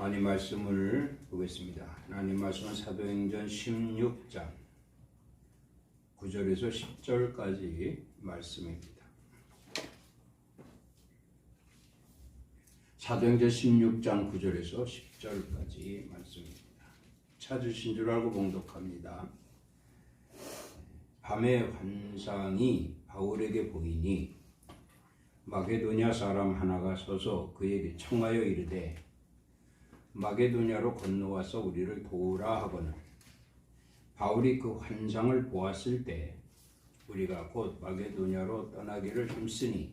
하나님 말씀을 보겠습니다. 하나님 말씀은 사도행전 16장 9절에서 10절까지 말씀입니다. 사도행전 16장 9절에서 10절까지 말씀입니다. 찾으신 줄 알고 봉독합니다. 밤에 환상이 바울에게 보이니 마게도냐 사람 하나가 서서 그에게 청하여 이르되 마게도냐로 건너와서 우리를 도우라 하거늘 바울이 그 환상을 보았을 때 우리가 곧 마게도냐로 떠나기를 힘쓰니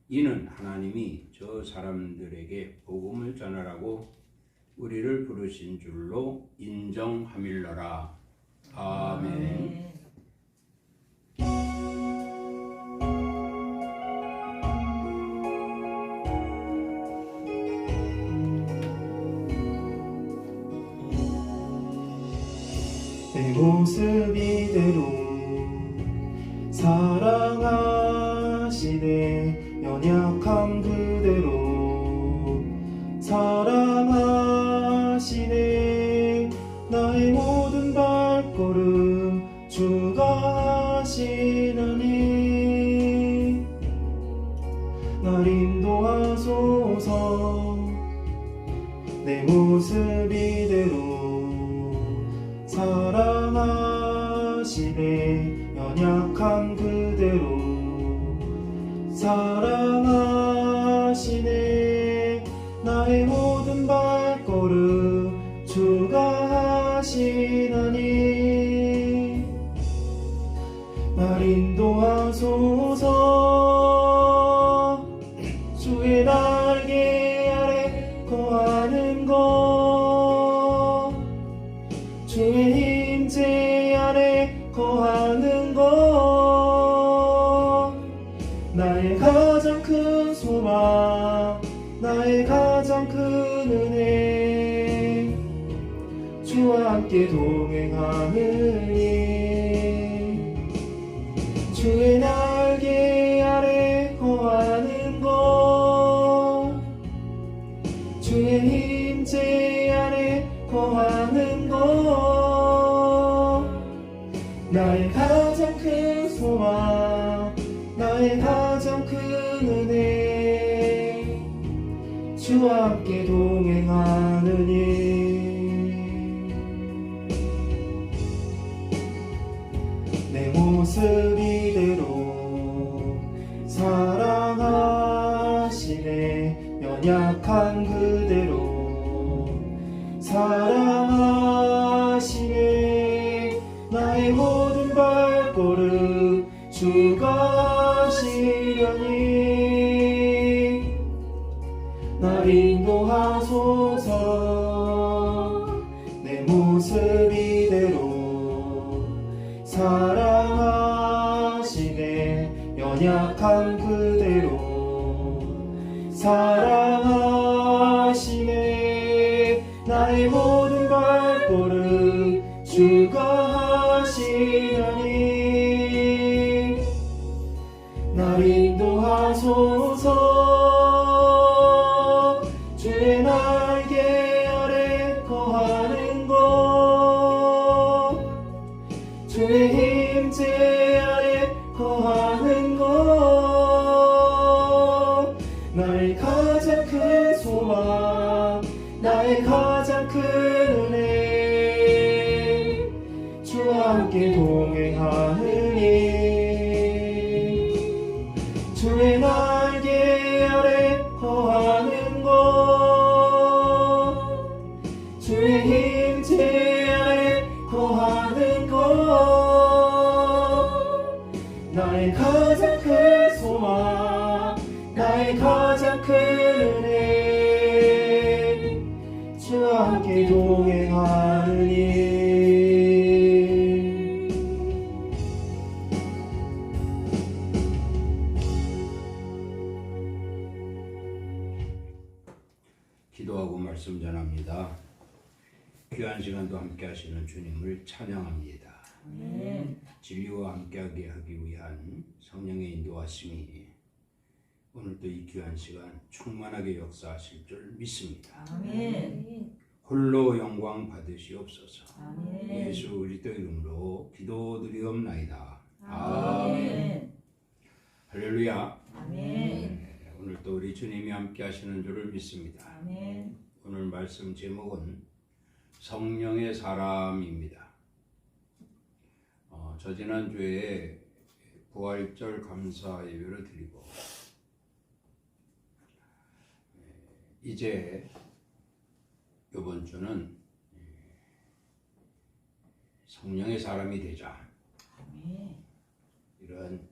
이는 하나님이 저 사람들에게 복음을 전하라고 우리를 부르신 줄로 인정함일러라. 아멘. 내 모습 이대로 사랑하시네. 연약함 그대로 사랑하시네. 나의 모든 발걸음 주가 하시느니 날 인도하소서. 내 모습 이대로 사랑하시네. 연약함 그대로 사랑하시네. 나의 모든 발걸음 주가 하시나니 날 인도하소서. 주의 날개 아래 거하는 것, 주의 임재 아래 거하는 것, 나의 가장 큰 소망, 나의 가장 큰 은혜, 주와 함께 동행하느니 주의 날개 아래 거하는 것, 주의 임재 아래 거하는 것, 나의 가장 큰 소망, 나의 가장 큰 은혜, 주와 함께 동행하느니 내 모습 이대로 사랑하시네. 연약한 그대로 사랑하시네. 나의 모든 발걸음 주가 하시려니 날 인도하소서. 내 모습 이대로 사랑하시네. 연약한 그대로 사랑하시네. 나의 모든 발걸음 주가 하시려니 날 인도하소서. 주의 날개 아래 거하는 것, 주의 임재 아래 거하는 것, 나의 가장 큰 소망, 나의 가장 큰 은혜, 주와 함께 동행하느니 주의 날개 아래 거하는 것, 주의 임재 아래 거하는 것, 나의 가장 큰 소망, 나의 가장 큰 은혜, 주와 함께 동행하느니 기도하고 말씀 전합니다. 귀한 시간도 함께 하시는 주님을 찬양합니다. 진리와 함께하게 하기 위한 성령의 인도하심이 오늘도 이 귀한 시간 충만하게 역사하실 줄 믿습니다. 아멘. 홀로 영광 받으시옵소서. 아멘. 예수 그리스도 이름으로 기도드리옵나이다. 아멘. 할렐루야. 아멘. 오늘도 우리 주님이 함께 하시는 줄을 믿습니다. 아멘. 오늘 말씀 제목은 성령의 사람입니다. 저 지난주에 부활절 감사 예배를 드리고 이제 이번 주는 성령의 사람이 되자 아멘. 이런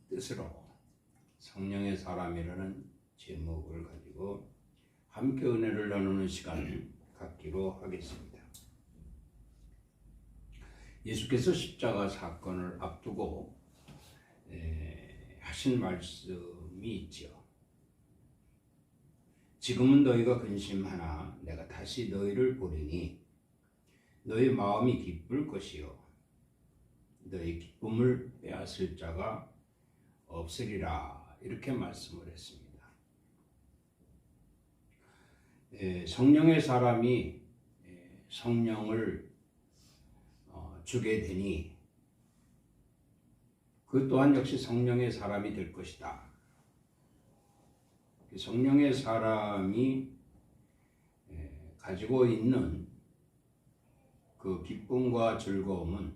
뜻으로 성령의 사람이라는 제목을 가지고 함께 은혜를 나누는 시간을 갖기로 하겠습니다. 예수께서 십자가 사건을 앞두고 하신 말씀이 있죠. 지금은 너희가 근심하나 내가 다시 너희를 보리니 너희 마음이 기쁠 것이요 너희 기쁨을 빼앗을 자가 없으리라 이렇게 말씀을 했습니다. 성령의 사람이 성령을 주게 되니 그 또한 역시 성령의 사람이 될 것이다. 성령의 사람이 가지고 있는 그 기쁨과 즐거움은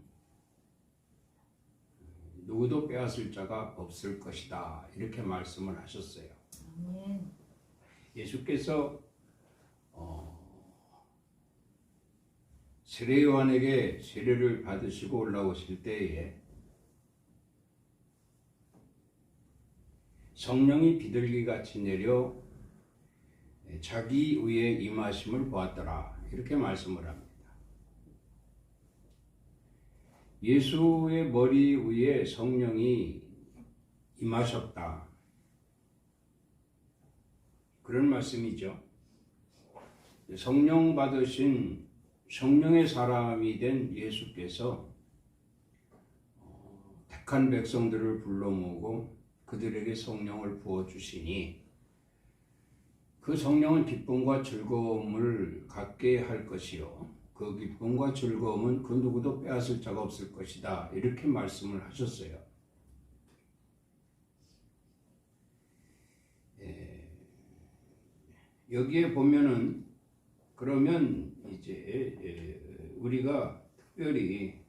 누구도 빼앗을 자가 없을 것이다. 이렇게 말씀을 하셨어요. 아멘. 예수께서 세례 요한에게 세례를 받으시고 올라오실 때에 성령이 비둘기같이 내려 자기 위에 임하심을 보았더라 이렇게 말씀을 합니다. 예수의 머리 위에 성령이 임하셨다 그런 말씀이죠. 성령 받으신 성령의 사람이 된 예수께서 택한 백성들을 불러 모으고 그들에게 성령을 부어주시니 그 성령은 기쁨과 즐거움을 갖게 할 것이요 그 기쁨과 즐거움은 그 누구도 빼앗을 자가 없을 것이다 이렇게 말씀을 하셨어요. 여기에 보면은 그러면 이제 우리가 특별히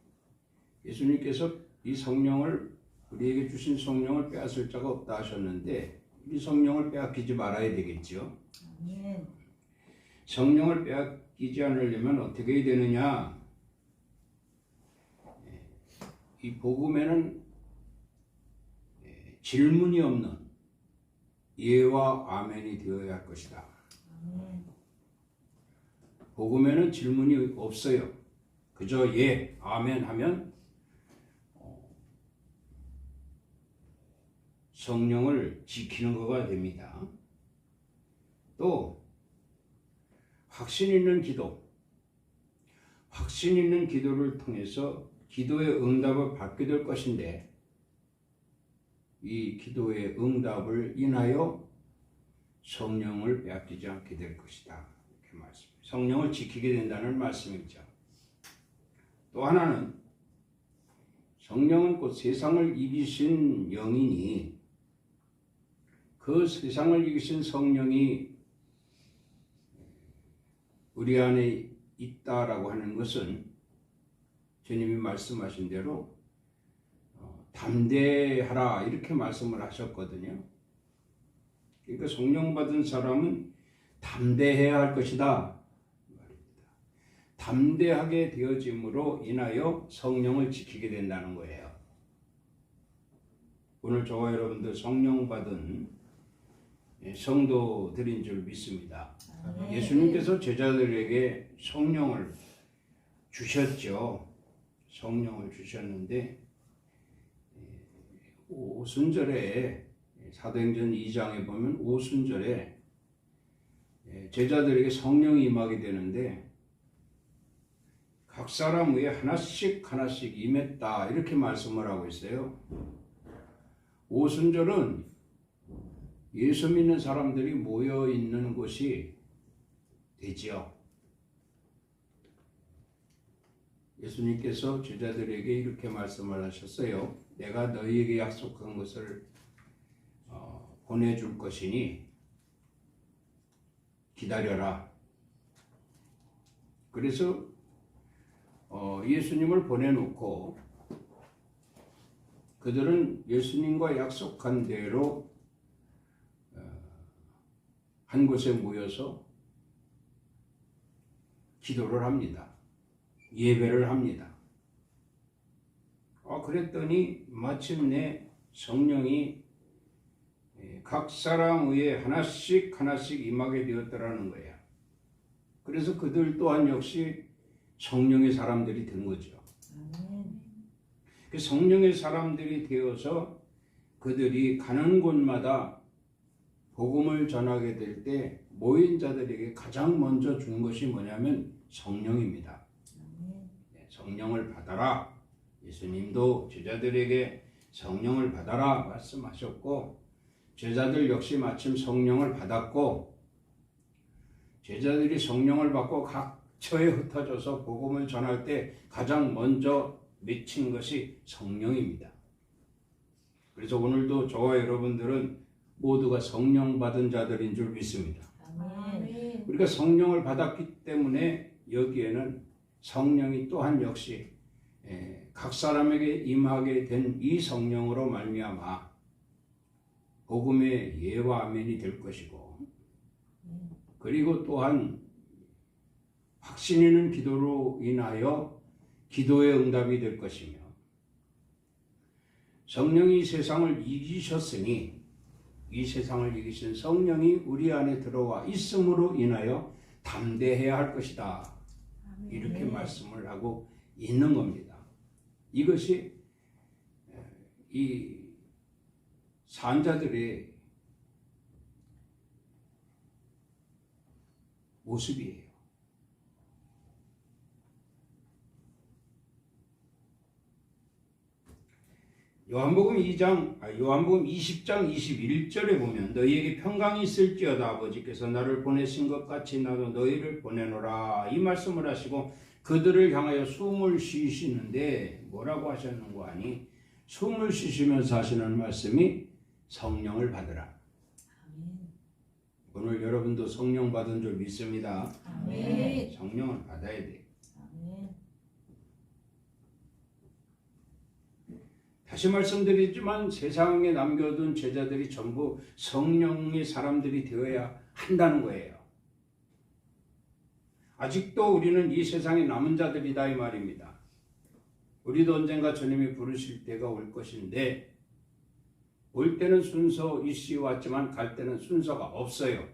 예수님께서 이 성령을 우리에게 주신 성령을 빼앗을 자가 없다 하셨는데 이 성령을 빼앗기지 말아야 되겠죠. 아멘. 성령을 빼앗기지 않으려면 어떻게 해야 되느냐? 이 복음에는 질문이 없는 예와 아멘이 되어야 할 것이다. 아멘. 복음에는 질문이 없어요. 그저 예, 아멘 하면 성령을 지키는 거가 됩니다. 또 확신 있는 기도, 확신 있는 기도를 통해서 기도의 응답을 받게 될 것인데 이 기도의 응답을 인하여 성령을 빼앗기지 않게 될 것이다. 이렇게 말씀입니다. 성령을 지키게 된다는 말씀이죠. 또 하나는 성령은 곧 세상을 이기신 영이니 그 세상을 이기신 성령이 우리 안에 있다라고 하는 것은 주님이 말씀하신 대로 담대하라 이렇게 말씀을 하셨거든요. 그러니까 성령 받은 사람은 담대해야 할 것이다. 담대하게 되어짐으로 인하여 성령을 지키게 된다는 거예요. 오늘 저와 여러분들 성령 받은 성도들인 줄 믿습니다. 아멘. 예수님께서 제자들에게 성령을 주셨죠. 성령을 주셨는데 오순절에 사도행전 2장에 보면 오순절에 제자들에게 성령이 임하게 되는데 각 사람 위에 하나씩 임했다 이렇게 말씀을 하고 있어요. 오순절은 예수 믿는 사람들이 모여 있는 곳이 되지요. 예수님께서 제자들에게 이렇게 말씀을 하셨어요. 내가 너희에게 약속한 것을 보내줄 것이니 기다려라. 그래서 예수님을 보내놓고 그들은 예수님과 약속한 대로 한 곳에 모여서 기도를 합니다. 예배를 합니다. 그랬더니 마침내 성령이 각 사람 위에 하나씩 임하게 되었더라는 거예요. 그래서 그들 또한 역시 성령의 사람들이 된 거죠. 아멘. 그 성령의 사람들이 되어서 그들이 가는 곳마다 복음을 전하게 될 때 모인 자들에게 가장 먼저 준 것이 뭐냐면 성령입니다. 아멘. 성령을 받아라. 예수님도 제자들에게 성령을 받아라 말씀하셨고 제자들 역시 마침 성령을 받았고 제자들이 성령을 받고 각처에 흩어져서 복음을 전할 때 가장 먼저 맺힌 것이 성령입니다. 그래서 오늘도 저와 여러분들은 모두가 성령 받은 자들인 줄 믿습니다. 아멘. 우리가 성령을 받았기 때문에 여기에는 성령이 또한 역시 각 사람에게 임하게 된 이 성령으로 말미암아 복음의 예와 아멘이 될 것이고 그리고 또한 확신 있는 기도로 인하여 기도의 응답이 될 것이며 성령이 세상을 이기셨으니 이 세상을 이기신 성령이 우리 안에 들어와 있음으로 인하여 담대해야 할 것이다. 이렇게 말씀을 하고 있는 겁니다. 이것이 이 산자들의 모습이에요. 요한복음 20장 21절에 보면 너희에게 평강이 있을지어다 아버지께서 나를 보내신 것 같이 나도 너희를 보내노라 이 말씀을 하시고 그들을 향하여 숨을 쉬시는데 뭐라고 하셨는고 하니 숨을 쉬시면서 하시는 말씀이 성령을 받으라. 아멘. 오늘 여러분도 성령 받은 줄 믿습니다. 아멘. 성령을 받아야 돼요. 아멘. 다시 말씀드리지만 세상에 남겨둔 제자들이 전부 성령의 사람들이 되어야 한다는 거예요. 아직도 우리는 이 세상에 남은 자들이다 이 말입니다. 우리도 언젠가 주님이 부르실 때가 올 것인데 올 때는 순서 이씨 왔지만 갈 때는 순서가 없어요.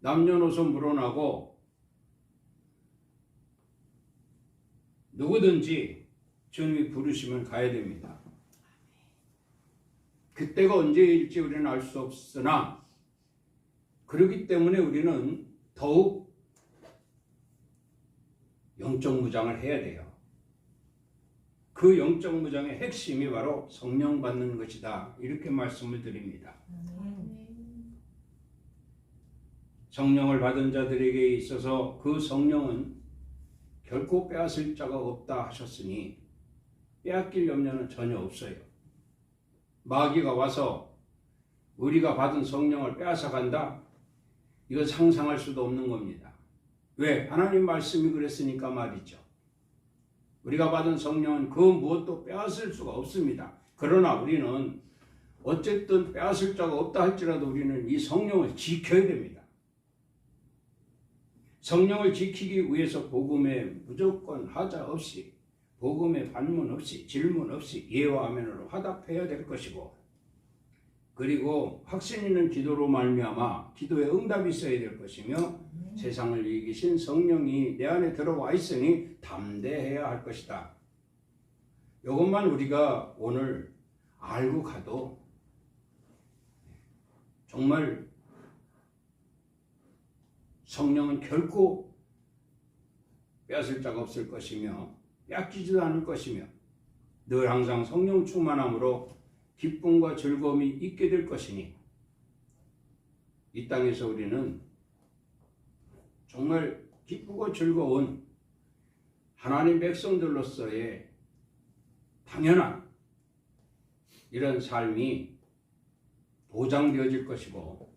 남녀노소 물어나고 누구든지 주님이 부르시면 가야 됩니다. 그때가 언제일지 우리는 알 수 없으나 그렇기 때문에 우리는 더욱 영적 무장을 해야 돼요. 그 영적 무장의 핵심이 바로 성령 받는 것이다. 이렇게 말씀을 드립니다. 아멘. 성령을 받은 자들에게 있어서 그 성령은 결코 빼앗을 자가 없다 하셨으니 빼앗길 염려는 전혀 없어요. 마귀가 와서 우리가 받은 성령을 빼앗아 간다? 이건 상상할 수도 없는 겁니다. 왜? 하나님 말씀이 그랬으니까 말이죠. 우리가 받은 성령은 그 무엇도 빼앗을 수가 없습니다. 그러나 우리는 어쨌든 빼앗을 자가 없다 할지라도 우리는 이 성령을 지켜야 됩니다. 성령을 지키기 위해서 복음에 무조건 하자 없이 복음에 반문 없이 질문 없이 예와 아멘으로 화답해야 될 것이고 그리고 확신 있는 기도로 말미암아 기도에 응답이 있어야 될 것이며 세상을 이기신 성령이 내 안에 들어와 있으니 담대해야 할 것이다. 이것만 우리가 오늘 알고 가도 정말 성령은 결코 빼앗을 자가 없을 것이며 빼앗기지도 않을 것이며 늘 항상 성령 충만함으로 기쁨과 즐거움이 있게 될 것이니 이 땅에서 우리는 정말 기쁘고 즐거운 하나님 백성들로서의 당연한 이런 삶이 보장되어질 것이고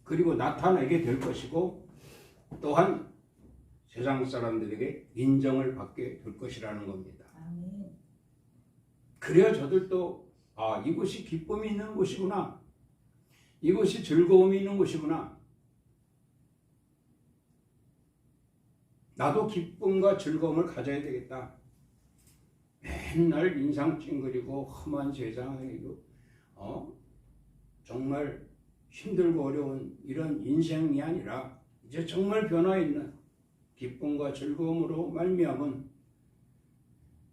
그리고 나타나게 될 것이고 또한 세상 사람들에게 인정을 받게 될 것이라는 겁니다. 아멘. 그래야 저들도 이곳이 기쁨이 있는 곳이구나. 이곳이 즐거움이 있는 곳이구나. 나도 기쁨과 즐거움을 가져야 되겠다. 맨날 인상 찡그리고 험한 세상에 정말 힘들고 어려운 이런 인생이 아니라 이제 정말 변화 있는 기쁨과 즐거움으로 말미암은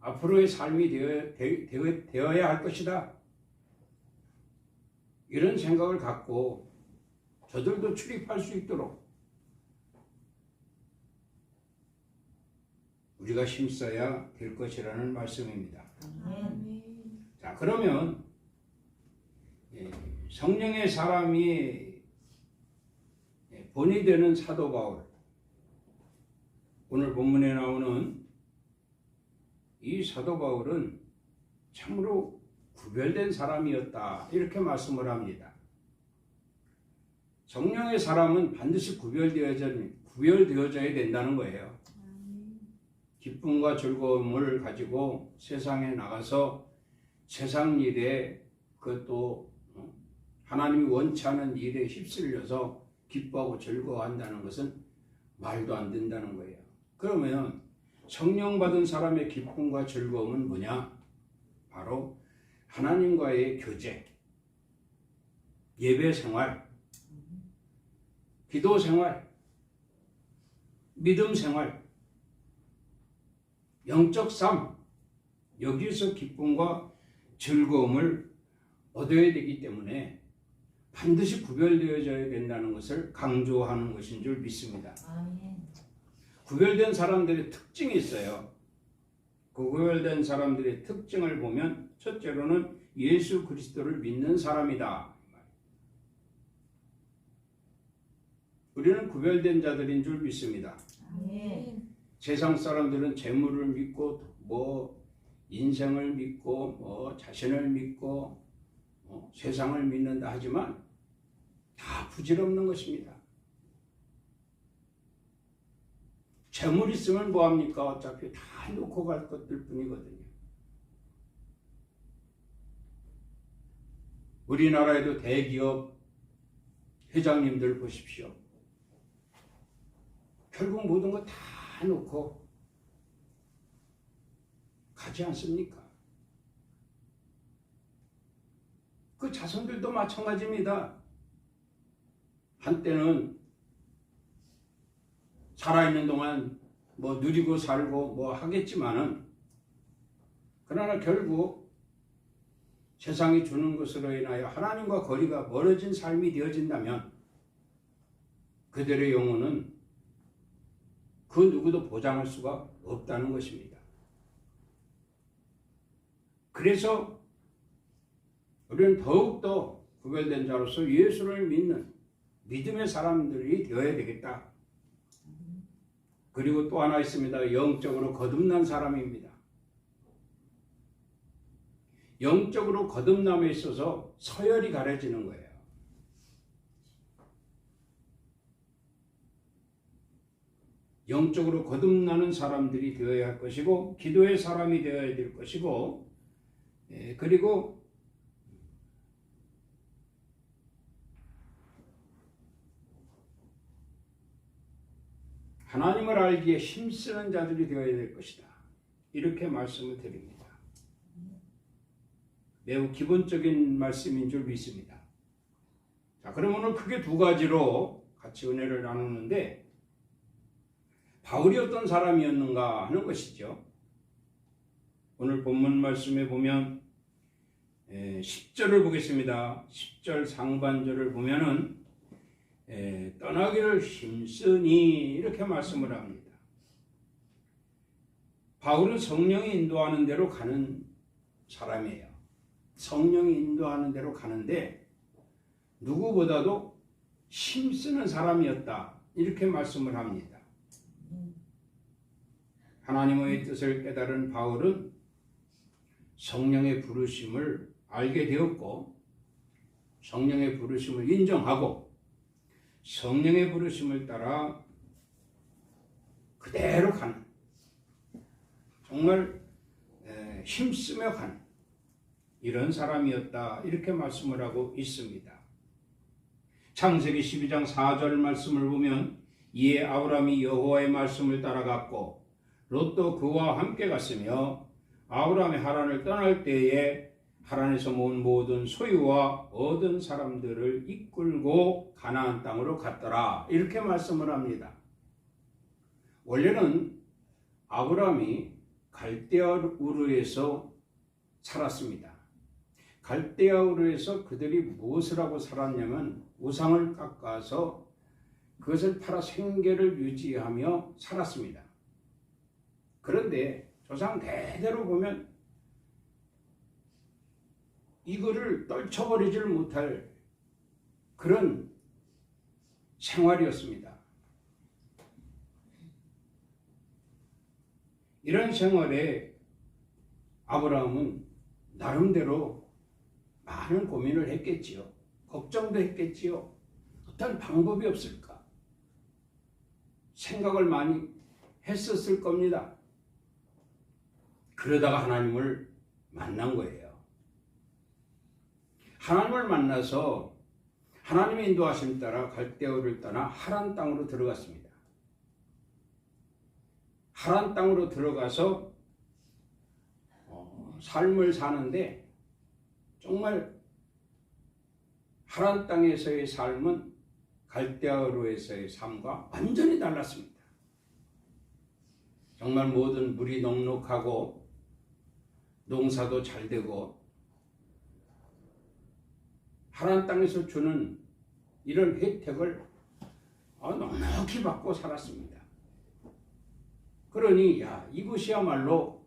앞으로의 삶이 되어야 할 것이다. 이런 생각을 갖고 저들도 출입할 수 있도록 우리가 힘써야 될 것이라는 말씀입니다. 아멘. 자, 그러면 성령의 사람이 본이 되는 사도 바울, 오늘 본문에 나오는 이 사도 바울은 참으로 구별된 사람이었다 이렇게 말씀을 합니다. 성령의 사람은 반드시 구별되어져야 된다는 거예요. 기쁨과 즐거움을 가지고 세상에 나가서 세상 일에 그것도 하나님이 원치 않은 일에 휩쓸려서 기뻐하고 즐거워한다는 것은 말도 안 된다는 거예요. 그러면 성령 받은 사람의 기쁨과 즐거움은 뭐냐? 바로 하나님과의 교제, 예배 생활, 기도 생활, 믿음 생활, 영적 삶, 여기서 기쁨과 즐거움을 얻어야 되기 때문에 반드시 구별되어져야 된다는 것을 강조하는 것인 줄 믿습니다. 아멘. 구별된 사람들의 특징이 있어요. 그 구별된 사람들의 특징을 보면 첫째로는 예수 그리스도를 믿는 사람이다. 우리는 구별된 자들인 줄 믿습니다. 아멘. 세상 사람들은 재물을 믿고 인생을 믿고 자신을 믿고 세상을 믿는다 하지만 다 부질없는 것입니다. 재물 있으면 뭐합니까? 어차피 다 놓고 갈 것들 뿐이거든요. 우리나라에도 대기업 회장님들 보십시오. 결국 모든 거 다 놓고 가지 않습니까? 그 자손들도 마찬가지입니다. 한때는 살아있는 동안 누리고 살고 하겠지만은 그러나 결국 세상이 주는 것으로 인하여 하나님과 거리가 멀어진 삶이 되어진다면 그들의 영혼은 그 누구도 보장할 수가 없다는 것입니다. 그래서 우리는 더욱더 구별된 자로서 예수를 믿는 믿음의 사람들이 되어야 되겠다. 그리고 또 하나 있습니다. 영적으로 거듭난 사람입니다. 영적으로 거듭남에 있어서 서열이 가려지는 거예요. 영적으로 거듭나는 사람들이 되어야 할 것이고 기도의 사람이 되어야 될 것이고 그리고 하나님을 알기에 힘쓰는 자들이 되어야 될 것이다. 이렇게 말씀을 드립니다. 매우 기본적인 말씀인 줄 믿습니다. 자, 그럼 오늘 크게 두 가지로 같이 은혜를 나누는데 바울이 어떤 사람이었는가 하는 것이죠. 오늘 본문 말씀에 보면 10절을 보겠습니다. 10절 상반절을 보면은 떠나기를 힘쓰니 이렇게 말씀을 합니다. 바울은 성령이 인도하는 대로 가는 사람이에요. 성령이 인도하는 대로 가는데 누구보다도 힘쓰는 사람이었다. 이렇게 말씀을 합니다. 하나님의 뜻을 깨달은 바울은 성령의 부르심을 알게 되었고 성령의 부르심을 인정하고 성령의 부르심을 따라 그대로 가는 정말 힘쓰며 가는 이런 사람이었다. 이렇게 말씀을 하고 있습니다. 창세기 12장 4절 말씀을 보면 이에 아브라함이 여호와의 말씀을 따라갔고 롯도 그와 함께 갔으며 아브라함이 하란을 떠날 때에 하란에서 모은 모든 소유와 얻은 사람들을 이끌고 가나안 땅으로 갔더라. 이렇게 말씀을 합니다. 원래는 아브라함이 갈대아 우르에서 살았습니다. 갈대아 우르에서 그들이 무엇을 하고 살았냐면 우상을 깎아서 그것을 팔아 생계를 유지하며 살았습니다. 그런데 조상 대대로 보면 이거를 떨쳐버리질 못할 그런 생활이었습니다. 이런 생활에 아브라함은 나름대로 많은 고민을 했겠지요. 걱정도 했겠지요. 어떤 방법이 없을까? 생각을 많이 했었을 겁니다. 그러다가 하나님을 만난 거예요. 하나님을 만나서 하나님의 인도하심 따라 갈대아우를 떠나 하란 땅으로 들어갔습니다. 하란 땅으로 들어가서 삶을 사는데 정말 하란 땅에서의 삶은 갈대아우에서의 삶과 완전히 달랐습니다. 정말 모든 물이 넉넉하고 농사도 잘 되고 하란 땅에서 주는 이런 혜택을 넉넉히 받고 살았습니다. 그러니 이곳이야말로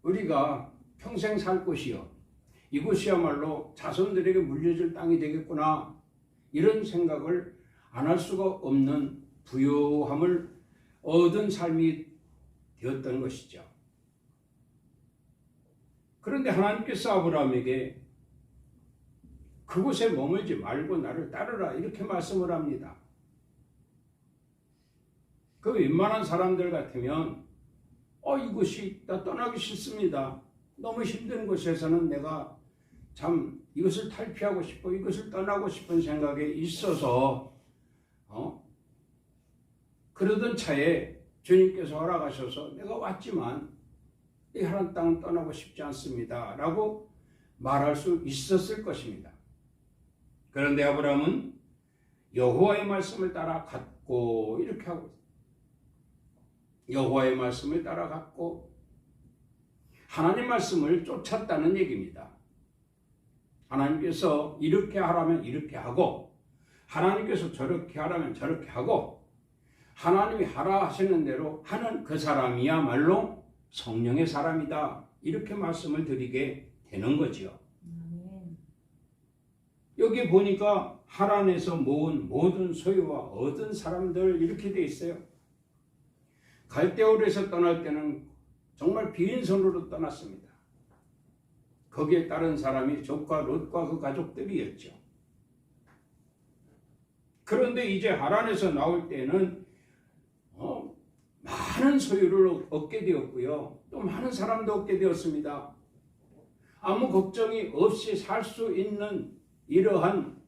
우리가 평생 살 곳이요, 이곳이야말로 자손들에게 물려줄 땅이 되겠구나, 이런 생각을 안 할 수가 없는 부요함을 얻은 삶이 되었던 것이죠. 그런데 하나님께서 아브라함에게 그곳에 머물지 말고 나를 따르라, 이렇게 말씀을 합니다. 그 웬만한 사람들 같으면 이곳이 나 떠나기 싫습니다. 너무 힘든 곳에서는 내가 참 이것을 탈피하고 싶어, 이것을 떠나고 싶은 생각에 있어서 그러던 차에 주님께서 허락하셔서 내가 왔지만 이 하란 땅은 떠나고 싶지 않습니다 라고 말할 수 있었을 것입니다. 그런데 아브라함은 여호와의 말씀을 따라 갔고, 이렇게 하고 여호와의 말씀을 따라 갔고 하나님 말씀을 쫓았다는 얘기입니다. 하나님께서 이렇게 하라면 이렇게 하고 하나님께서 저렇게 하라면 저렇게 하고 하나님이 하라 하시는 대로 하는 그 사람이야말로 성령의 사람이다, 이렇게 말씀을 드리게 되는 거지요. 여기 보니까 하란에서 모은 모든 소유와 얻은 사람들 이렇게 돼 있어요. 갈대아우르에서 떠날 때는 정말 빈손으로 떠났습니다. 거기에 따른 사람이 족과 롯과 그 가족들이었죠. 그런데 이제 하란에서 나올 때는 많은 소유를 얻게 되었고요, 또 많은 사람도 얻게 되었습니다. 아무 걱정이 없이 살 수 있는 이러한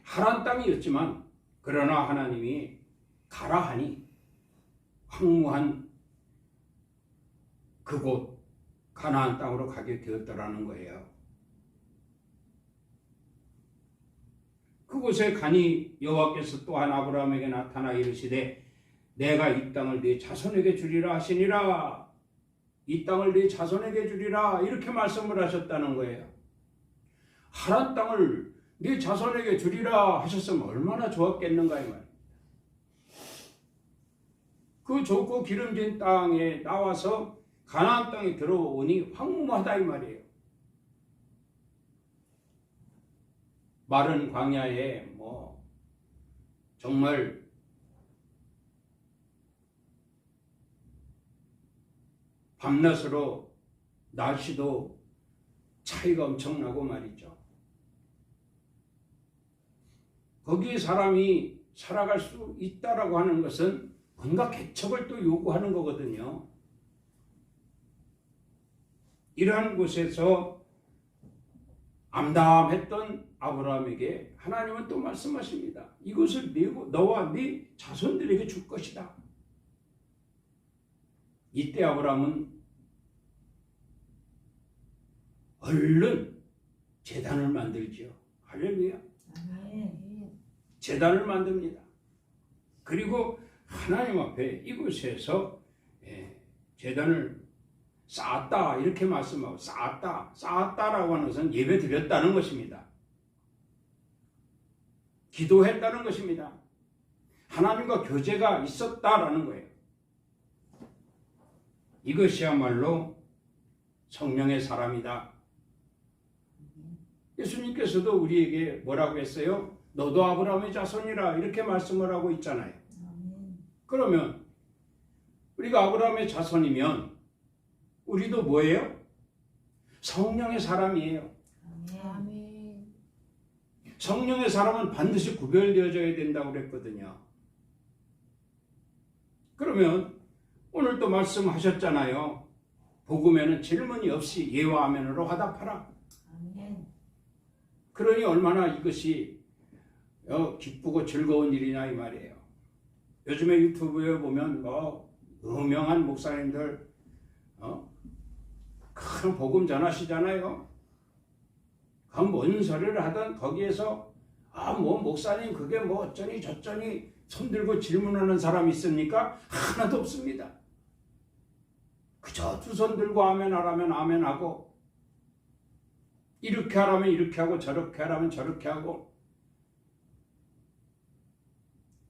하란 땅이었지만, 그러나 하나님이 가라 하니 황무한 그곳 가나안 땅으로 가게 되었더라는 거예요. 그곳에 가니 여호와께서 또한 아브라함에게 나타나 이르시되 내가 이 땅을 네 자손에게 주리라 하시니라. 이 땅을 네 자손에게 주리라, 이렇게 말씀을 하셨다는 거예요. 하란 땅을 네 자손에게 주리라 하셨으면 얼마나 좋았겠는가 이 말입니다. 그 좋고 기름진 땅에 나와서 가나안 땅에 들어오니 황무하다 이 말이에요. 마른 광야에 뭐 정말 밤낮으로 날씨도 차이가 엄청나고 말이죠. 거기에 사람이 살아갈 수 있다라고 하는 것은 뭔가 개척을 또 요구하는 거거든요. 이러한 곳에서 암담했던 아브라함에게 하나님은 또 말씀하십니다. 이것을 너와 네 자손들에게 줄 것이다. 이때 아브라함은 얼른 제단을 만들지요. 할렐루야. 아멘. 제단을 만듭니다. 그리고 하나님 앞에 이곳에서 제단을 쌓았다 이렇게 말씀하고 쌓았다라고 하는 것은 예배 드렸다는 것입니다. 기도했다는 것입니다. 하나님과 교제가 있었다라는 거예요. 이것이야말로 성령의 사람이다. 예수님께서도 우리에게 뭐라고 했어요? 너도 아브라함의 자손이라 이렇게 말씀을 하고 있잖아요. 아멘. 그러면 우리가 아브라함의 자손이면 우리도 뭐예요? 성령의 사람이에요. 아멘. 성령의 사람은 반드시 구별되어져야 된다고 그랬거든요. 그러면 오늘 또 말씀하셨잖아요. 복음에는 질문이 없이 예와 아멘으로 화답하라. 아멘. 그러니 얼마나 이것이 기쁘고 즐거운 일이냐 이 말이에요. 요즘에 유튜브에 보면 뭐 유명한 목사님들 큰 복음 전하시잖아요. 그 뭔 소리를 하던 거기에서 뭐 목사님 그게 뭐 어쩌니 저쩌니 손들고 질문하는 사람이 있습니까? 하나도 없습니다. 그저 두 손 들고 아멘 하라면 아멘 하고 이렇게 하라면 이렇게 하고 저렇게 하라면 저렇게 하고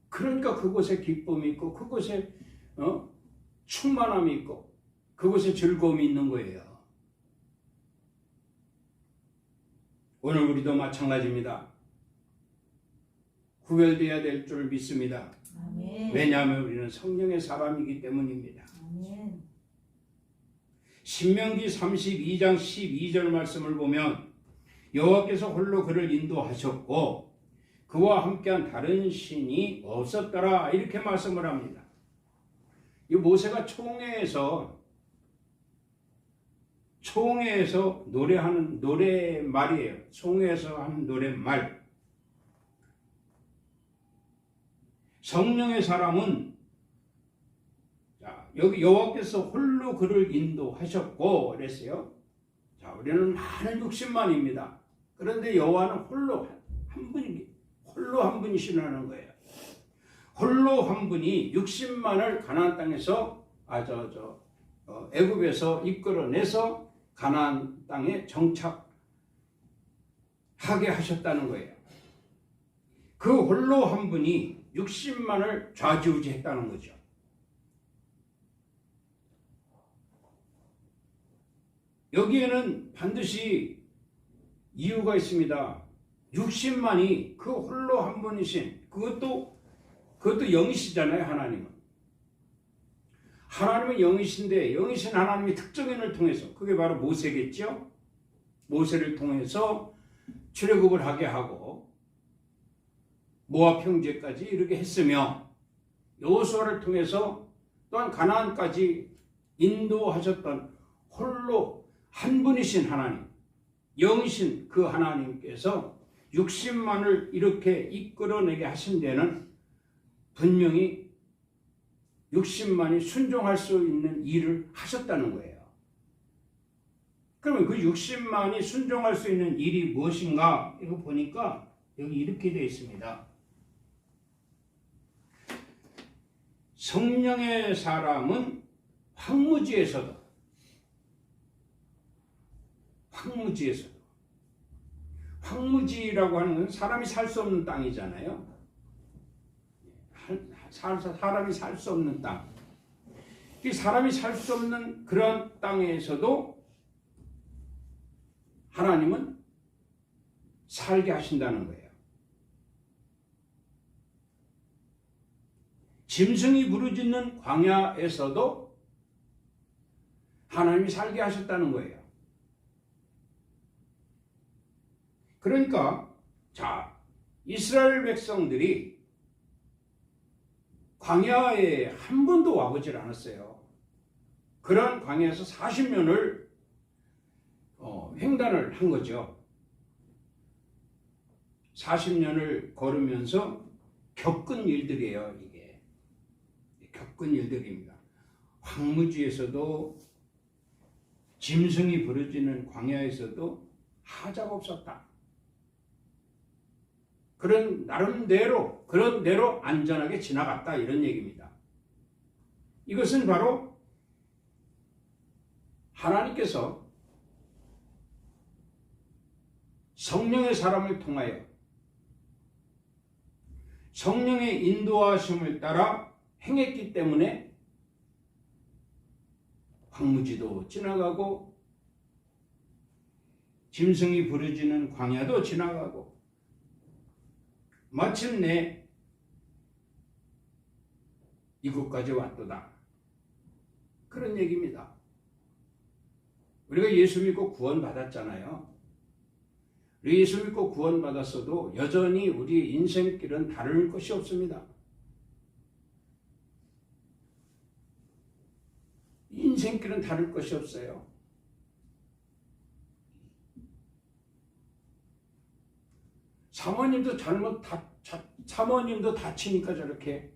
그러니까 그곳에 기쁨이 있고 그곳에 충만함이 있고 그곳에 즐거움이 있는 거예요. 오늘 우리도 마찬가지입니다. 구별되어야 될 줄 믿습니다. 아멘. 왜냐하면 우리는 성령의 사람이기 때문입니다. 아멘. 신명기 32장 12절 말씀을 보면 여호와께서 홀로 그를 인도하셨고 그와 함께한 다른 신이 없었더라 이렇게 말씀을 합니다. 이 모세가 총회에서 노래하는 노래말이에요. 총회에서 하는 노래말. 성령의 사람은 여기 여호와께서 홀로 그를 인도하셨고 그랬어요. 자, 우리는 많은 60만입니다. 그런데 여호와는 홀로 한 분이시라는 거예요. 홀로 한 분이 60만을 가나안 땅에서 애굽에서 이끌어내서 가나안 땅에 정착하게 하셨다는 거예요. 그 홀로 한 분이 60만을 좌지우지했다는 거죠. 여기에는 반드시 이유가 있습니다. 60만이 그 홀로 한 분이신 그것도 영이시잖아요. 하나님은 영이신데 영이신 하나님의 특정인을 통해서 그게 바로 모세겠죠. 모세를 통해서 출애굽을 하게 하고 모압 형제까지 이르게 했으며 여호수아를 통해서 또한 가나안까지 인도하셨던 홀로 한 분이신 하나님, 영이신 그 하나님께서 60만을 이렇게 이끌어내게 하신 데는 분명히 60만이 순종할 수 있는 일을 하셨다는 거예요. 그러면 그 60만이 순종할 수 있는 일이 무엇인가? 이거 보니까 여기 이렇게 되어 있습니다. 성령의 사람은 황무지에서도 황무지라고 하는 건 사람이 살 수 없는 땅이잖아요. 사람이 살 수 없는 땅. 이 사람이 살 수 없는 그런 땅에서도 하나님은 살게 하신다는 거예요. 짐승이 부르짖는 광야에서도 하나님이 살게 하셨다는 거예요. 그러니까 이스라엘 백성들이 광야에 한 번도 와보질 않았어요. 그런 광야에서 40년을 횡단을 한 거죠. 40년을 걸으면서 겪은 일들이에요. 이게 겪은 일들입니다. 황무지에서도 짐승이 부르짖는 광야에서도 하자가 없었다. 그런 대로 안전하게 지나갔다, 이런 얘기입니다. 이것은 바로 하나님께서 성령의 사람을 통하여 성령의 인도하심을 따라 행했기 때문에 황무지도 지나가고 짐승이 부르짖는 광야도 지나가고 마침내 이곳까지 왔도다. 그런 얘기입니다. 우리가 예수 믿고 구원받았잖아요. 우리 예수 믿고 구원받았어도 여전히 우리 인생길은 다를 것이 없습니다. 인생길은 다를 것이 없어요. 사모님도 다치니까 저렇게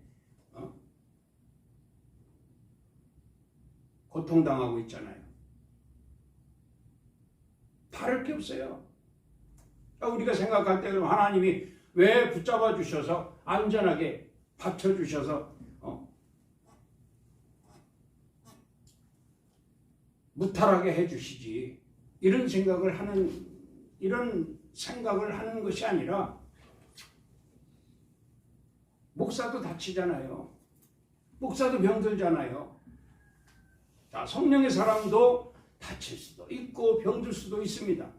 고통당하고 있잖아요. 다를 게 없어요. 우리가 생각할 때 그럼 하나님이 왜 붙잡아 주셔서 안전하게 받쳐 주셔서 무탈하게 해 주시지, 이런 생각을 하는 것이 아니라, 목사도 다치잖아요. 목사도 병들잖아요. 성령의 사람도 다칠 수도 있고 병들 수도 있습니다.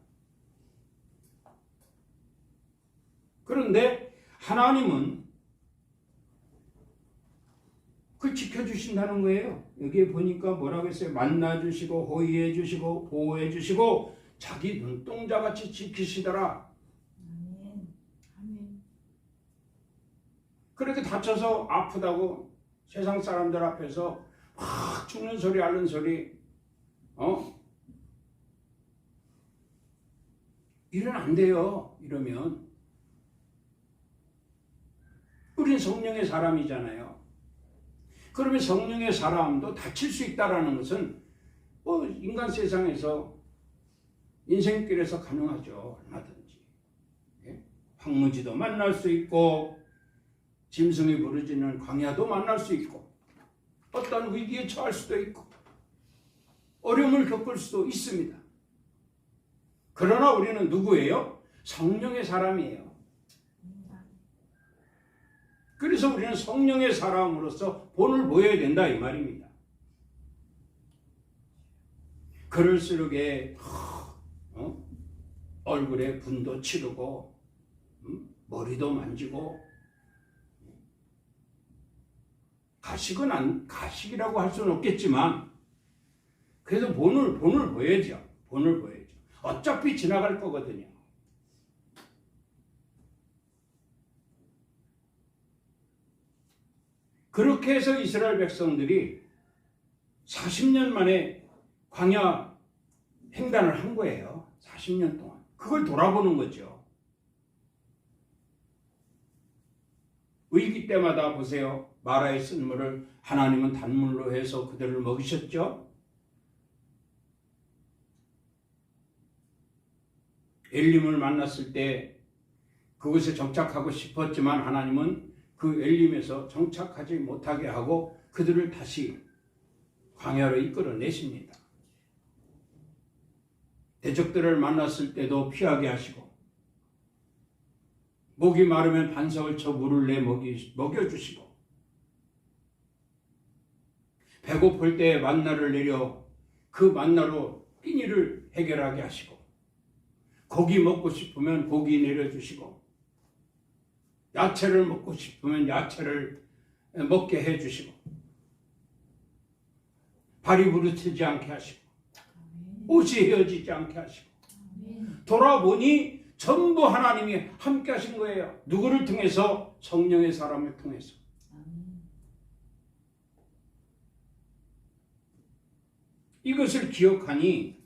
그런데 하나님은 그걸 지켜주신다는 거예요. 여기에 보니까 뭐라고 했어요? 만나주시고 호의해주시고 보호해주시고 자기 눈동자같이 지키시더라. 아멘. 그렇게 다쳐서 아프다고 세상 사람들 앞에서 막 죽는 소리 앓는 소리 이러면 안 돼요. 이러면 우린 성령의 사람이잖아요. 그러면 성령의 사람도 다칠 수 있다는 것은 인간 세상에서 인생길에서 가능하죠. 얼마든지. 황무지도 만날 수 있고 짐승이 부르짖는 광야도 만날 수 있고 어떤 위기에 처할 수도 있고 어려움을 겪을 수도 있습니다. 그러나 우리는 누구예요? 성령의 사람이에요. 그래서 우리는 성령의 사람으로서 본을 보여야 된다, 이 말입니다. 그럴수록에 얼굴에 분도 치르고 머리도 만지고 가식이라고 할 수는 없겠지만 그래서 본을 보여야죠. 본을 보여야죠. 어차피 지나갈 거거든요. 그렇게 해서 이스라엘 백성들이 40년 만에 광야 횡단을 한 거예요. 40년 동안. 그걸 돌아보는 거죠. 위기 때마다 보세요. 마라의 쓴물을 하나님은 단물로 해서 그들을 먹이셨죠. 엘림을 만났을 때 그곳에 정착하고 싶었지만 하나님은 그 엘림에서 정착하지 못하게 하고 그들을 다시 광야로 이끌어내십니다. 대적들을 만났을 때도 피하게 하시고 목이 마르면 반석을 쳐 물을 내 먹여주시고 배고플 때 만나를 내려 그 만나로 끼니를 해결하게 하시고, 고기 먹고 싶으면 고기 내려주시고, 야채를 먹고 싶으면 야채를 먹게 해주시고, 발이 부르트지 않게 하시고, 옷이 헤어지지 않게 하시고, 돌아보니 전부 하나님이 함께 하신 거예요. 누구를 통해서? 성령의 사람을 통해서. 이것을 기억하니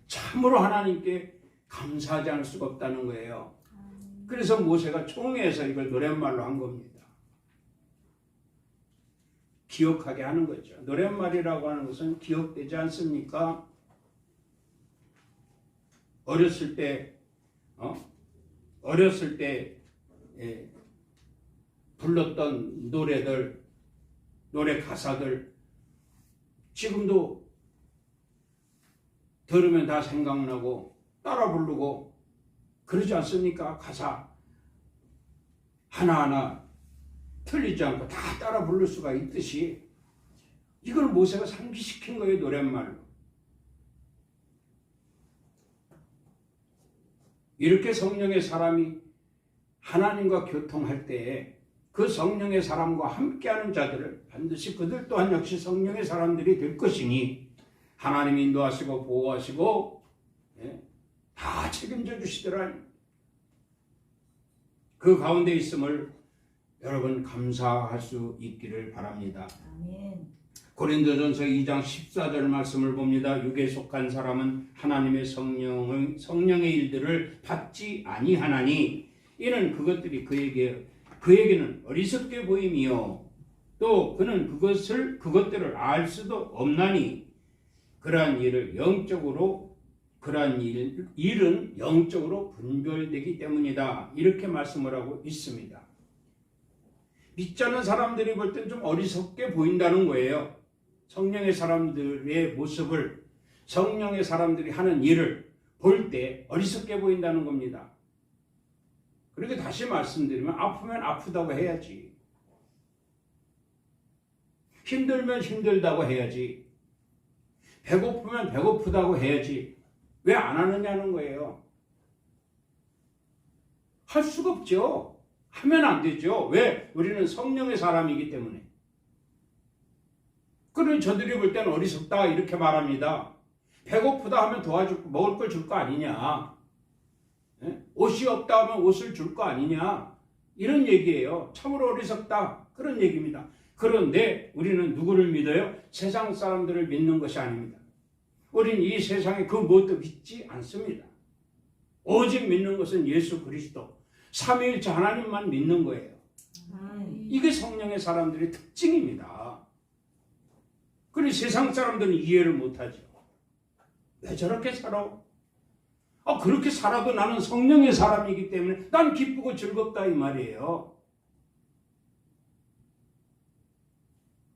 참으로 하나님께 감사하지 않을 수가 없다는 거예요. 그래서 모세가 총회에서 이걸 노랫말로 한 겁니다. 기억하게 하는 거죠. 노랫말이라고 하는 것은 기억되지 않습니까? 어렸을 때 불렀던 노래들, 노래 가사들 지금도 들으면 다 생각나고 따라 부르고 그러지 않습니까? 가사 하나하나 틀리지 않고 다 따라 부를 수가 있듯이 이걸 모세가 상기시킨 거예요, 노랫말로. 이렇게 성령의 사람이 하나님과 교통할 때에 그 성령의 사람과 함께하는 자들을 반드시 그들 또한 역시 성령의 사람들이 될 것이니 하나님이 인도하시고 보호하시고 다 책임져 주시더라. 그 가운데 있음을 여러분 감사할 수 있기를 바랍니다. 아멘. 고린도전서 2장 14절 말씀을 봅니다. 육에 속한 사람은 하나님의 성령의 일들을 받지 아니하나니 이는 그것들이 그에게는 어리석게 보임이요 또 그는 그것들을 알 수도 없나니 그러한 일은 영적으로 분별되기 때문이다. 이렇게 말씀을 하고 있습니다. 믿지 않는 사람들이 볼 땐 좀 어리석게 보인다는 거예요. 성령의 사람들의 모습을, 성령의 사람들이 하는 일을 볼 때 어리석게 보인다는 겁니다. 그렇게 다시 말씀드리면 아프면 아프다고 해야지. 힘들면 힘들다고 해야지. 배고프면 배고프다고 해야지. 왜 안 하느냐는 거예요. 할 수가 없죠. 하면 안 되죠. 왜? 우리는 성령의 사람이기 때문에. 그러니 저들이 볼 때는 어리석다 이렇게 말합니다. 배고프다 하면 도와줄 먹을 걸 줄 거 아니냐. 옷이 없다 하면 옷을 줄 거 아니냐. 이런 얘기예요. 참으로 어리석다. 그런 얘기입니다. 그런데 우리는 누구를 믿어요? 세상 사람들을 믿는 것이 아닙니다. 우리는 이 세상에 그 무엇도 믿지 않습니다. 오직 믿는 것은 예수 그리스도, 삼위일체 하나님만 믿는 거예요. 이게 성령의 사람들의 특징입니다. 그래서 세상 사람들은 이해를 못하죠. 왜 저렇게 살아? 그렇게 살아도 나는 성령의 사람이기 때문에 난 기쁘고 즐겁다 이 말이에요.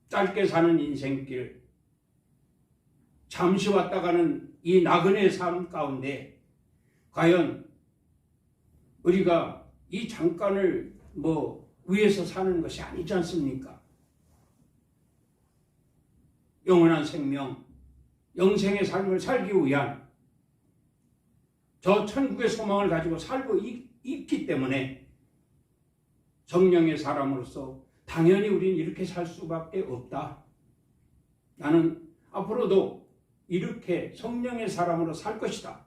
짧게 사는 인생길, 잠시 왔다 가는 이 나그네 삶 가운데 과연 우리가 이 잠깐을 위해서 사는 것이 아니지 않습니까? 영원한 생명, 영생의 삶을 살기 위한 저 천국의 소망을 가지고 살고 있기 때문에 성령의 사람으로서 당연히 우리는 이렇게 살 수밖에 없다. 나는 앞으로도 이렇게 성령의 사람으로 살 것이다.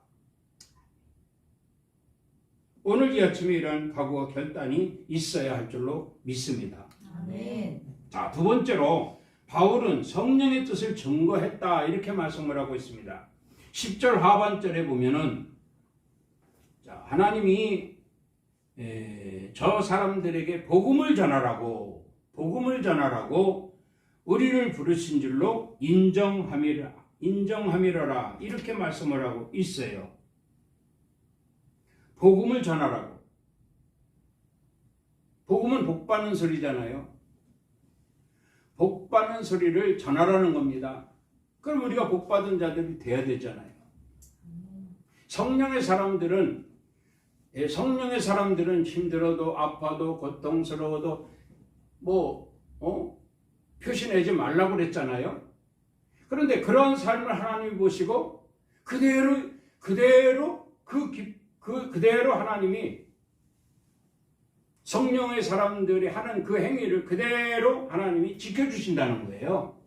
오늘 이 아침에 이런 각오와 결단이 있어야 할 줄로 믿습니다. 아멘. 자, 두 번째로 바울은 성령의 뜻을 증거했다 이렇게 말씀을 하고 있습니다. 10절 하반절에 보면은 하나님이 저 사람들에게 복음을 전하라고 우리를 부르신 줄로 인정함이라라 이렇게 말씀을 하고 있어요. 복음을 전하라고. 복음은 복받는 소리잖아요. 복받는 소리를 전하라는 겁니다. 그럼 우리가 복받은 자들이 돼야 되잖아요. 성령의 사람들은 힘들어도 아파도 고통스러워도 표시내지 말라고 그랬잖아요. 그런데 그런 삶을 하나님이 보시고 그대로 하나님이 성령의 사람들이 하는 그 행위를 그대로 하나님이 지켜주신다는 거예요.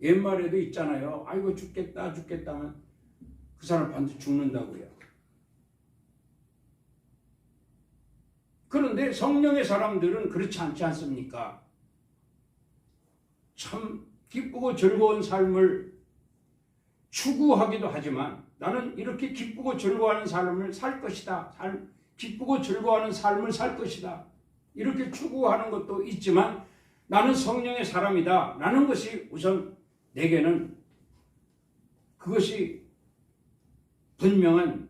옛말에도 있잖아요. 아이고 죽겠다 하면 그 사람 반드시 죽는다고요. 그런데 성령의 사람들은 그렇지 않지 않습니까? 참 기쁘고 즐거운 삶을 추구하기도 하지만 나는 이렇게 기쁘고 즐거워하는 삶을 살 것이다. 기쁘고 즐거워하는 삶을 살 것이다. 이렇게 추구하는 것도 있지만 나는 성령의 사람이다. 라는 것이 우선 내게는 그것이 분명한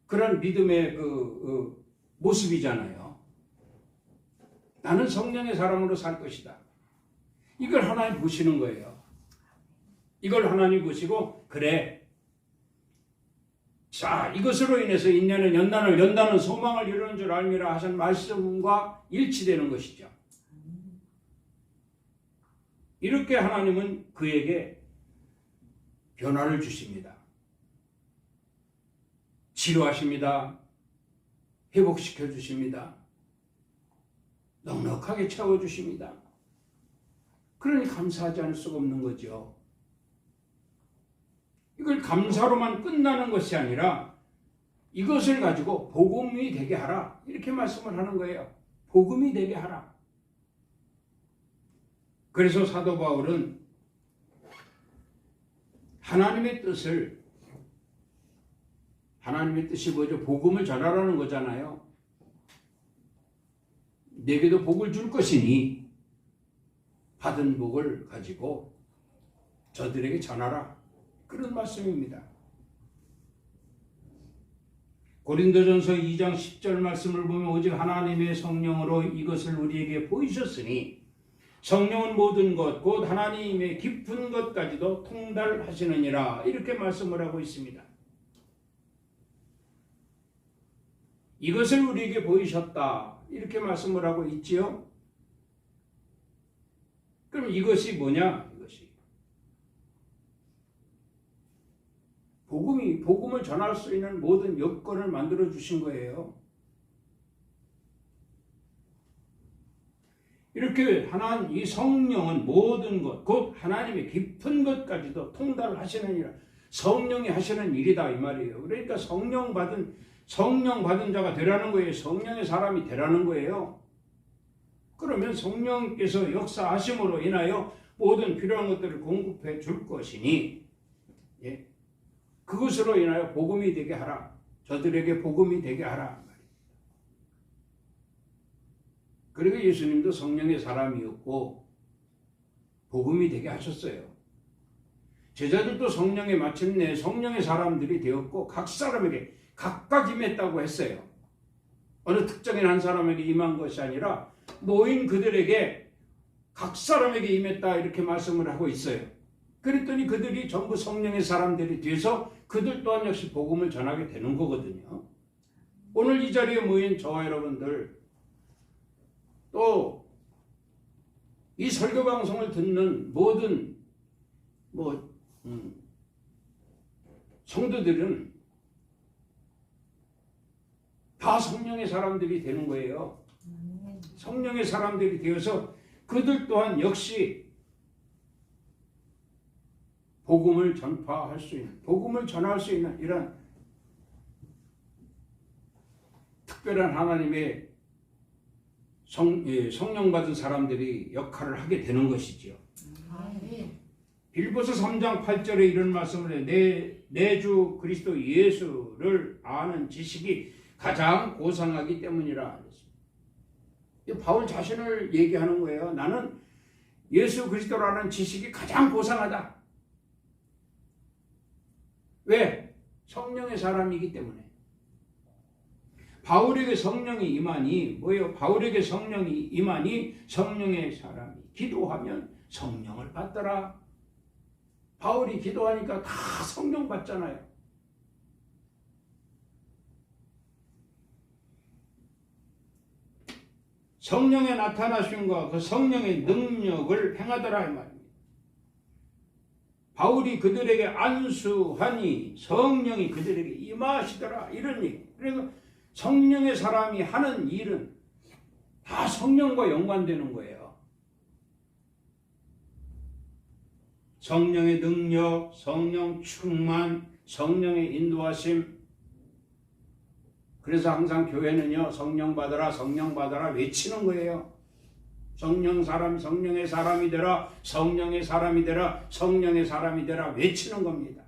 그런 믿음의 모습이잖아요. 나는 성령의 사람으로 살 것이다. 이걸 하나님 보시는 거예요. 이걸 하나님 보시고 그래. 자, 이것으로 인해서 인내는 연다는 소망을 이루는 줄 알미라 하신 말씀과 일치되는 것이죠. 이렇게 하나님은 그에게 변화를 주십니다. 치료하십니다. 회복시켜 주십니다. 넉넉하게 채워주십니다. 그러니 감사하지 않을 수가 없는 거죠. 이걸 감사로만 끝나는 것이 아니라 이것을 가지고 복음이 되게 하라. 이렇게 말씀을 하는 거예요. 복음이 되게 하라. 그래서 사도 바울은 하나님의 뜻이 뭐죠? 복음을 전하라는 거잖아요. 내게도 복을 줄 것이니 받은 복을 가지고 저들에게 전하라. 그런 말씀입니다. 고린도전서 2장 10절 말씀을 보면 오직 하나님의 성령으로 이것을 우리에게 보이셨으니 성령은 모든 것 곧 하나님의 깊은 것까지도 통달하시느니라. 이렇게 말씀을 하고 있습니다. 이것을 우리에게 보이셨다. 이렇게 말씀을 하고 있지요. 그럼 이것이 뭐냐? 이것이 복음을 전할 수 있는 모든 여건을 만들어 주신 거예요. 이렇게 이 성령은 모든 것, 곧 하나님의 깊은 것까지도 통달하시느니라. 성령이 하시는 일이다 이 말이에요. 그러니까 성령 받은 자가 되라는 거예요. 성령의 사람이 되라는 거예요. 그러면 성령께서 역사하심으로 인하여 모든 필요한 것들을 공급해 줄 것이니 그것으로 인하여 복음이 되게 하라. 저들에게 복음이 되게 하라. 그리고 예수님도 성령의 사람이었고 복음이 되게 하셨어요. 제자들도 마침내 성령의 사람들이 되었고 각 사람에게 각각 임했다고 했어요. 어느 특정인 한 사람에게 임한 것이 아니라 모인 그들에게 각 사람에게 임했다 이렇게 말씀을 하고 있어요. 그랬더니 그들이 전부 성령의 사람들이 돼서 그들 또한 역시 복음을 전하게 되는 거거든요. 오늘 이 자리에 모인 저와 여러분들 또 이 설교 방송을 듣는 모든 성도들은 다 성령의 사람들이 되는 거예요. 성령의 사람들이 되어서 그들 또한 역시 복음을 전파할 수 있는, 복음을 전할 수 있는 이런 특별한 하나님의 성령 받은 사람들이 역할을 하게 되는 것이지요. 빌보서 3장 8절에 이런 말씀을 해요. 내 주 그리스도 예수를 아는 지식이 가장 고상하기 때문이라. 바울 자신을 얘기하는 거예요. 나는 예수 그리스도라는 지식이 가장 고상하다. 왜? 성령의 사람이기 때문에. 바울에게 성령이 임하니 뭐예요? 바울에게 성령이 임하니 성령의 사람이 기도하면 성령을 받더라. 바울이 기도하니까 다 성령 받잖아요. 성령의 나타나심과 그 성령의 능력을 행하더라 이 말입니다. 바울이 그들에게 안수하니 성령이 그들에게 임하시더라 이런 얘기. 그래서 성령의 사람이 하는 일은 다 성령과 연관되는 거예요. 성령의 능력, 성령 충만, 성령의 인도하심. 그래서 항상 교회는요, 성령 받아라, 성령 받아라 외치는 거예요. 성령의 사람이 되라, 성령의 사람이 되라, 성령의 사람이 되라 외치는 겁니다.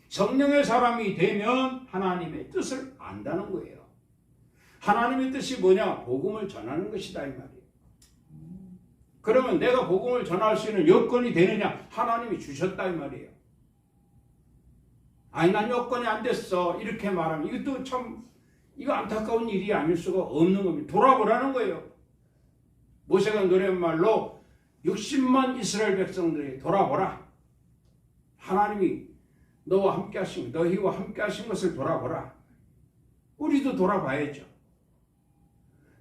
성령의 사람이 되면 하나님의 뜻을 안다는 거예요. 하나님의 뜻이 뭐냐? 복음을 전하는 것이다 이 말이에요. 그러면 내가 복음을 전할 수 있는 여건이 되느냐? 하나님이 주셨다 이 말이에요. 아니 난 여건이 안 됐어 이렇게 말하면 이것도 참 이거 안타까운 일이 아닐 수가 없는 겁니다. 돌아보라는 거예요. 모세가 노랫말로 60만 이스라엘 백성들이 돌아보라. 하나님이 너와 함께 하신 너희와 함께 하신 것을 돌아보라. 우리도 돌아봐야죠.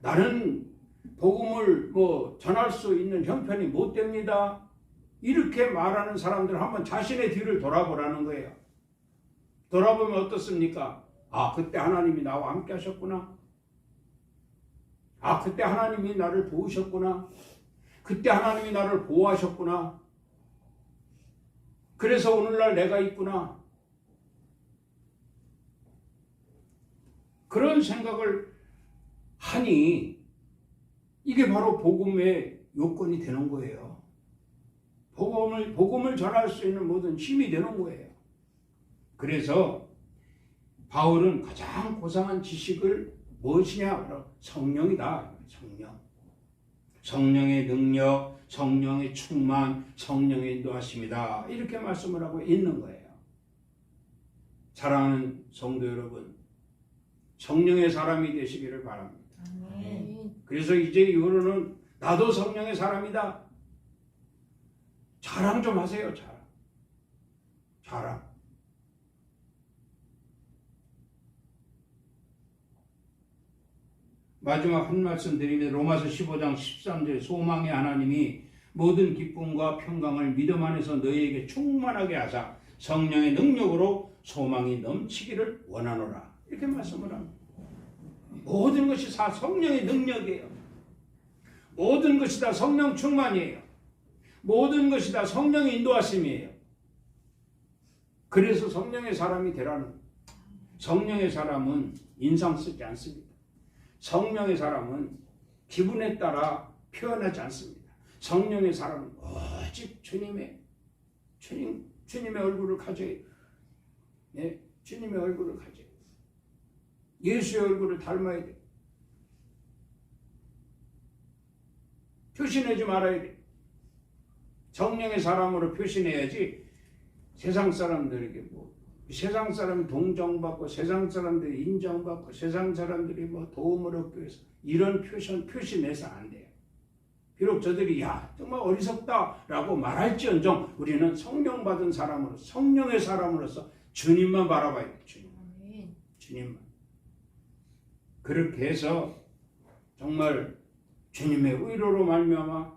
나는 복음을 전할 수 있는 형편이 못 됩니다. 이렇게 말하는 사람들 한번 자신의 뒤를 돌아보라는 거예요. 돌아보면 어떻습니까? 아, 그때 하나님이 나와 함께 하셨구나. 아, 그때 하나님이 나를 도우셨구나. 그때 하나님이 나를 보호하셨구나. 그래서 오늘날 내가 있구나. 그런 생각을 하니 이게 바로 복음의 요건이 되는 거예요. 복음을 전할 수 있는 모든 힘이 되는 거예요. 그래서 바울은 가장 고상한 지식을 무엇이냐? 바로 성령이다. 성령. 성령의 능력, 성령의 충만, 성령의 인도하심이다. 이렇게 말씀을 하고 있는 거예요. 사랑하는 성도 여러분, 성령의 사람이 되시기를 바랍니다. 아멘. 그래서 이제 이후로는 나도 성령의 사람이다. 자랑 좀 하세요. 자랑. 마지막 한 말씀 드리면 로마서 15장 13절 소망의 하나님이 모든 기쁨과 평강을 믿음 안에서 너희에게 충만하게 하사 성령의 능력으로 소망이 넘치기를 원하노라. 이렇게 말씀을 합니다. 모든 것이 다 성령의 능력이에요. 모든 것이 다 성령 충만이에요. 모든 것이 다 성령의 인도하심이에요. 그래서 성령의 사람이 되라는 거예요. 성령의 사람은 인상 쓰지 않습니다. 성령의 사람은 기분에 따라 표현하지 않습니다. 성령의 사람은 오직 주님의 얼굴을 가져야 해요. 네, 주님의 얼굴을 가져야 해요. 예수의 얼굴을 닮아야 돼요. 표시내지 말아야 돼요. 성령의 사람으로 표시내야지 세상 사람들에게 세상 사람이 동정받고 세상 사람들이 인정받고 세상 사람들이 도움을 얻기 위해서 이런 표시 내서 안 돼요. 비록 저들이 야 정말 어리석다라고 말할지언정 우리는 성령 받은 사람으로서 성령의 사람으로서 주님만 바라봐야 돼요. 주님만. 그렇게 해서 정말 주님의 의로로 말미암아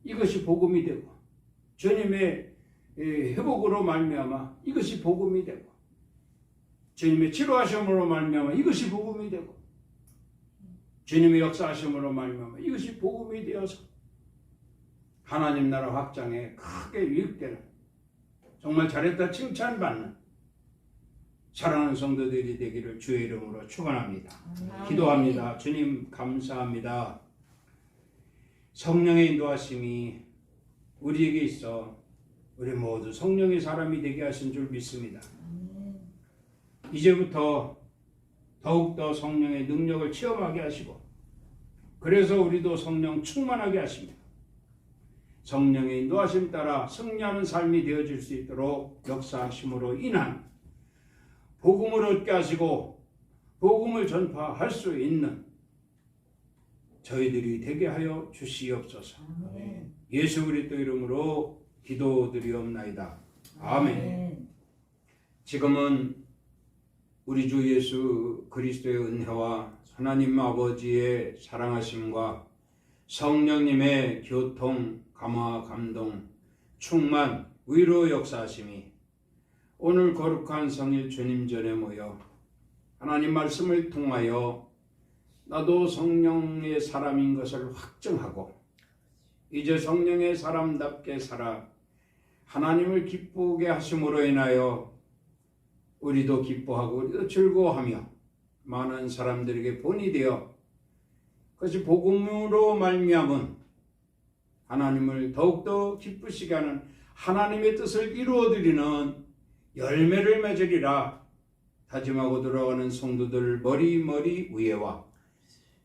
이것이 복음이 되고 주님의 회복으로 말미암아 이것이 복음이 되고 주님의 치료하심으로 말미암아 이것이 복음이 되고 주님의 역사하심으로 말미암아 이것이 복음이 되어서 하나님 나라 확장에 크게 유익되는 정말 잘했다 칭찬받는 사랑하는 성도들이 되기를 주의 이름으로 축원합니다. 기도합니다. 주님 감사합니다. 성령의 인도하심이 우리에게 있어 우리 모두 성령의 사람이 되게 하신 줄 믿습니다. 이제부터 더욱더 성령의 능력을 체험하게 하시고 그래서 우리도 성령 충만하게 하십니다. 성령의 인도하심 따라 승리하는 삶이 되어질 수 있도록 역사하심으로 인한 복음을 얻게 하시고 복음을 전파할 수 있는 저희들이 되게 하여 주시옵소서. 예수 그리스도 이름으로 기도드리옵나이다. 아멘. 지금은 우리 주 예수 그리스도의 은혜와 하나님 아버지의 사랑하심과 성령님의 교통, 감화, 감동, 충만, 위로 역사하심이 오늘 거룩한 성일 주님 전에 모여 하나님 말씀을 통하여 나도 성령의 사람인 것을 확증하고 이제 성령의 사람답게 살아 하나님을 기쁘게 하심으로 인하여 우리도 기뻐하고 우리도 즐거워하며 많은 사람들에게 본이 되어 그것이 복음으로 말미암은 하나님을 더욱더 기쁘시게 하는 하나님의 뜻을 이루어드리는 열매를 맺으리라 다짐하고 돌아가는 성도들 머리 위에와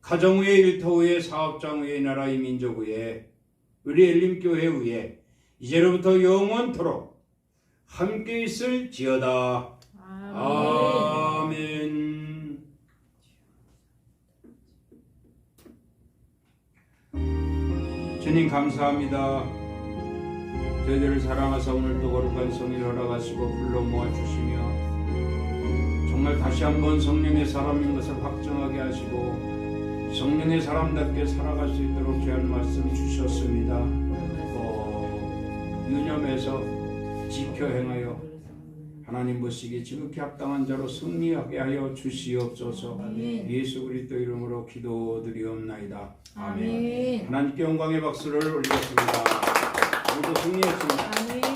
가정 위에, 일터 위에, 사업장 위에, 나라의 민족 위에, 우리 엘림교회 위에 이제로부터 영원토록 함께 있을지어다. 아멘. 주님 감사합니다. 저희들을 사랑하사 오늘도 거룩한 성일 허락하시고 불러 모아주시며 정말 다시 한번 성령의 사람인 것을 확정하게 하시고 성령의 사람답게 살아갈 수 있도록 귀한 말씀 주셨습니다. 유념해서 지켜 행하여 하나님 보시기에 지극히 합당한 자로 승리하게 하여 주시옵소서. 아멘. 예수 그리스도 이름으로 기도드리옵나이다. 아멘. 아멘. 하나님께 영광의 박수를 올리겠습니다. 모두 승리했습니다. 아멘.